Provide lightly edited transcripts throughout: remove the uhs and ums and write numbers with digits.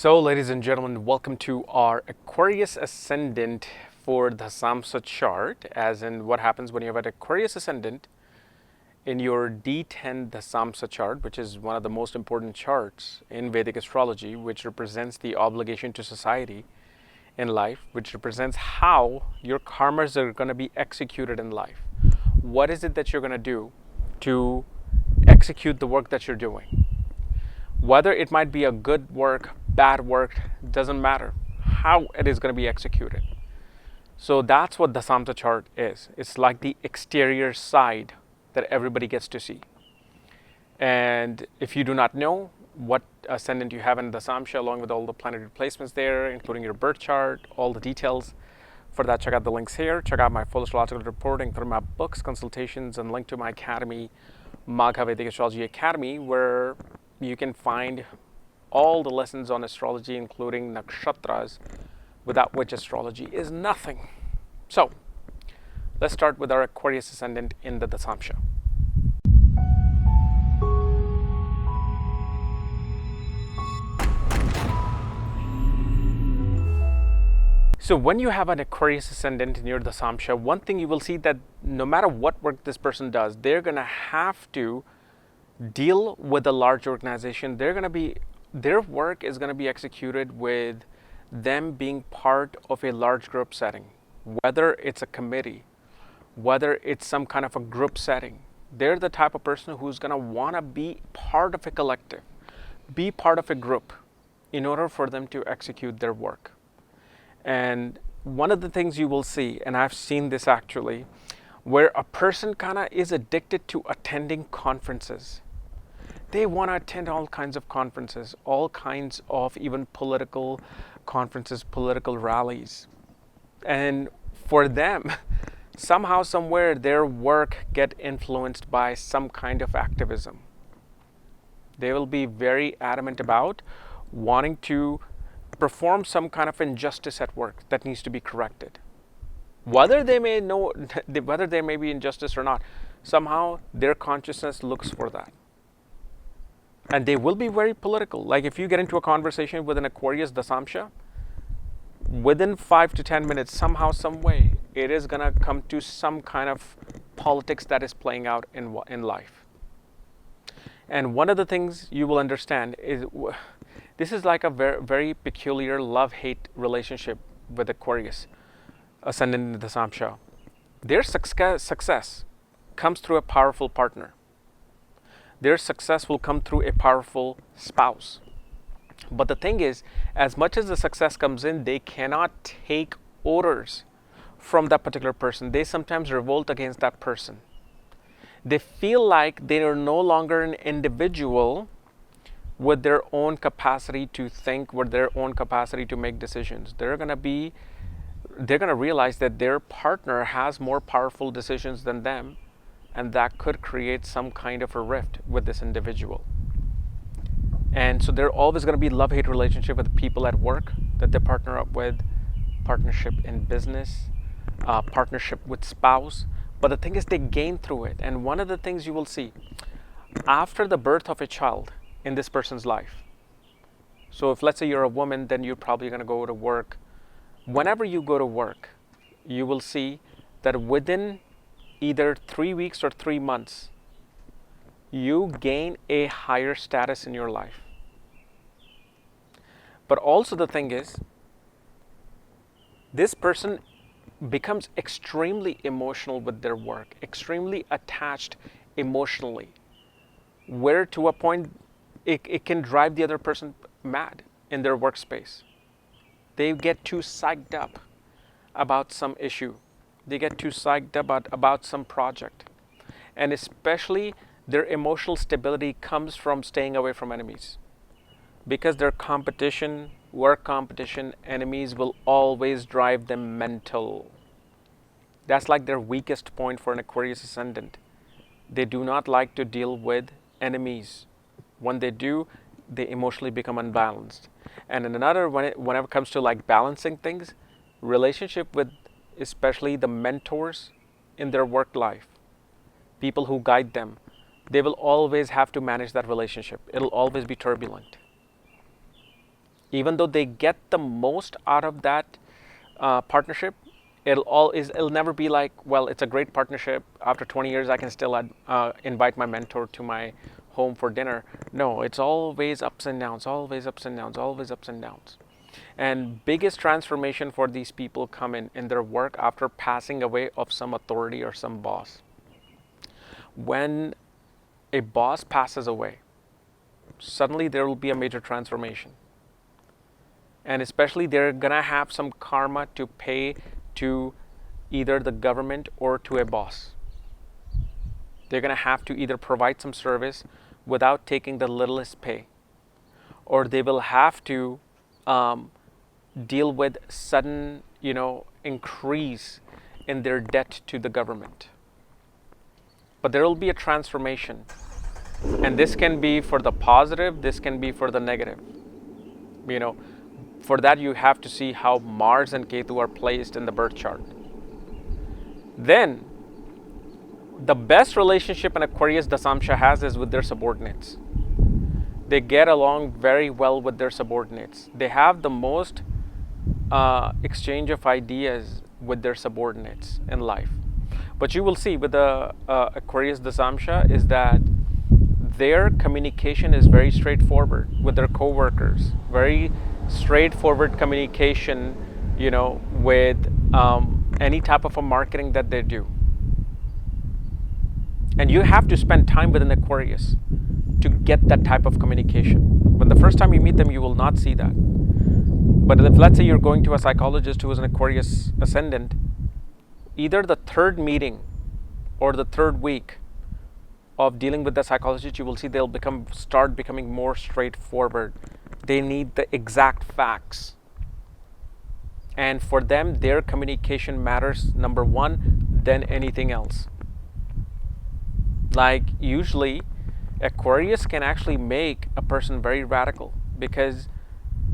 So, ladies and gentlemen, welcome to our Aquarius Ascendant for the Dashamsha chart, as in what happens when you have an Aquarius Ascendant in your D10 Dashamsha chart, which is one of the most important charts in Vedic Astrology, which represents the obligation to society in life, which represents how your karmas are going to be executed in life. What is it that you're going to do to execute the work that you're doing? Whether it might be a good work, bad work, doesn't matter how it is going to be executed. So that's what the Dashamsha chart is. It's like the exterior side that everybody gets to see. And if you do not know what ascendant you have in Dashamsha, along with all the planetary placements there, including your birth chart, all the details, for that, check out the links here. Check out my full astrological report, including my books, consultations, and link to my academy, Magha Vedic Astrology Academy, where you can find all the lessons on astrology, including nakshatras, without which astrology is nothing. So, let's start with our Aquarius Ascendant in the Dashamsha. So when you have an Aquarius Ascendant in your Dashamsha, one thing you will see that no matter what work this person does, they're going to have to deal with a large organization. Their work is going to be executed with them being part of a large group setting, whether it's a committee, whether it's some kind of a group setting. They're the type of person who's going to want to be part of a collective, be part of a group in order for them to execute their work. And one of the things you will see, and I've seen this actually, where a person kind of is addicted to attending conferences. They want to attend all kinds of conferences, all kinds of even political conferences, political rallies. And for them, somehow, somewhere, their work get influenced by some kind of activism. They will be very adamant about wanting to perform some kind of injustice at work that needs to be corrected. Whether they may know, whether there may be injustice or not, somehow their consciousness looks for that. And they will be very political. Like if you get into a conversation with an Aquarius Dashamsha, within 5 to 10 minutes, somehow, some way, it is going to come to some kind of politics that is playing out in life. And one of the things you will understand is this is like a very, very peculiar love-hate relationship with Aquarius Ascendant in the Dashamsha. Their success comes through a powerful partner. Their success will come through a powerful spouse. But the thing is, as much as the success comes in, they cannot take orders from that particular person. They sometimes revolt against that person. They feel like they are no longer an individual with their own capacity to think, with their own capacity to make decisions. They're going to realize that their partner has more powerful decisions than them, and that could create some kind of a rift with this individual. And so they're always going to be love-hate relationship with people at work that they partner up with, partnership in business, partnership with spouse. But the thing is, they gain through it. And one of the things you will see after the birth of a child in this person's life. So if let's say you're a woman, then you're probably going to go to work. Whenever you go to work, you will see that within either 3 weeks or 3 months, you gain a higher status in your life. But also the thing is, this person becomes extremely emotional with their work, extremely attached emotionally, where to a point it can drive the other person mad in their workspace. They get too psyched up about some issue. They get too psyched about some project. And especially their emotional stability comes from staying away from enemies. Because their competition, work competition, enemies will always drive them mental. That's like their weakest point for an Aquarius Ascendant. They do not like to deal with enemies. When they do, they emotionally become unbalanced. And in another, whenever it comes to like balancing things, relationship with especially the mentors in their work life, people who guide them, they will always have to manage that relationship. It'll always be turbulent. Even though they get the most out of that partnership, it'll never be like, well, it's a great partnership. After 20 years, I can still invite my mentor to my home for dinner. No, it's always ups and downs, always ups and downs, always ups and downs. And biggest transformation for these people come in their work after passing away of some authority or some boss. When a boss passes away, suddenly there will be a major transformation. And especially they're gonna have some karma to pay to either the government or to a boss. They're gonna have to either provide some service without taking the littlest pay, or they will have to deal with sudden, increase in their debt to the government. But there will be a transformation, and this can be for the positive, this can be for the negative. For that you have to see how Mars and Ketu are placed in the birth chart. Then, the best relationship an Aquarius Dashamsha has is with their subordinates. They get along very well with their subordinates. They have the most exchange of ideas with their subordinates in life. But you will see with the Aquarius Dashamsha is that their communication is very straightforward with their co-workers. Very straightforward communication, with any type of a marketing that they do. And you have to spend time with an Aquarius to get that type of communication. When the first time you meet them, you will not see that. But if, let's say, you're going to a psychologist who is an Aquarius ascendant, either the third meeting or the third week of dealing with the psychologist, you will see they'll start becoming more straightforward. They need the exact facts. And for them, their communication matters number one than anything else. Like usually, Aquarius can actually make a person very radical because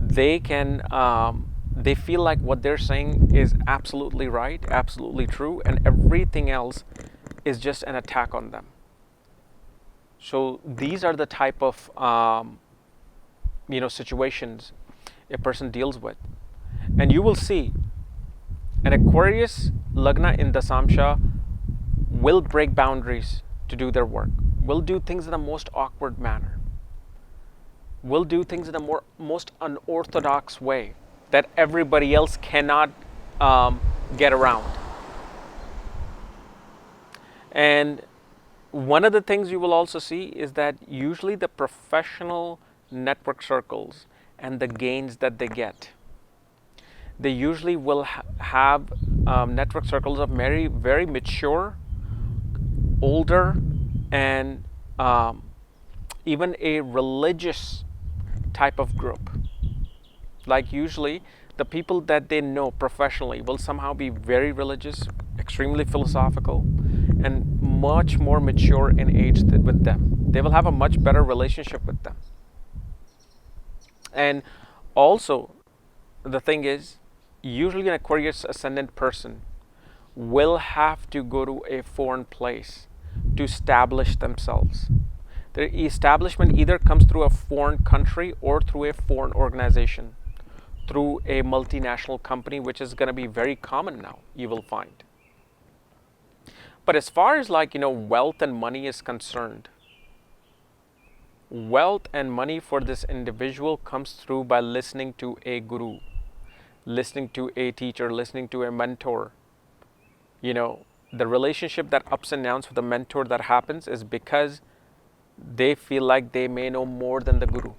they feel like what they're saying is absolutely right, absolutely true, and everything else is just an attack on them. So these are the type of situations a person deals with. And you will see an Aquarius Lagna in Dashamsha will break boundaries to do their work, will do things in the most awkward manner, will do things in the most unorthodox way that everybody else cannot get around. And one of the things you will also see is that usually the professional network circles and the gains that they get, they usually will have network circles of very, very mature, older, and even a religious type of group. Like usually the people that they know professionally will somehow be very religious, extremely philosophical, and much more mature in age with them. They will have a much better relationship with them. And also, the thing is, usually an Aquarius ascendant person will have to go to a foreign place to establish themselves. The establishment either comes through a foreign country or through a foreign organization, through a multinational company, which is going to be very common now, you will find. But as far as wealth and money is concerned, wealth and money for this individual comes through by listening to a guru, listening to a teacher, listening to a mentor. The relationship that ups and downs with the mentor that happens is because they feel like they may know more than the guru.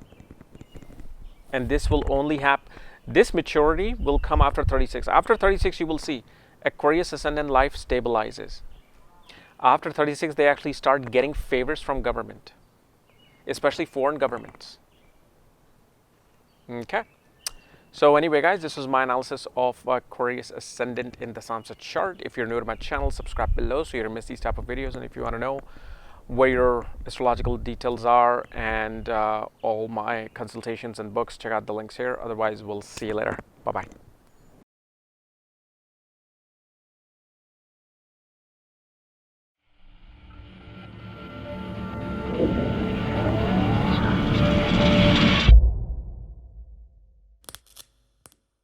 And this will only happen, this maturity will come after 36. After 36, you will see Aquarius ascendant life stabilizes. After 36, they actually start getting favors from government, especially foreign governments. Okay. So anyway, guys, this was my analysis of Aquarius ascendant in the Dashamsha chart. If you're new to my channel, subscribe below so you don't miss these type of videos. And if you want to know where your astrological details are and all my consultations and books, check out the links here. Otherwise, we'll see you later. Bye-bye.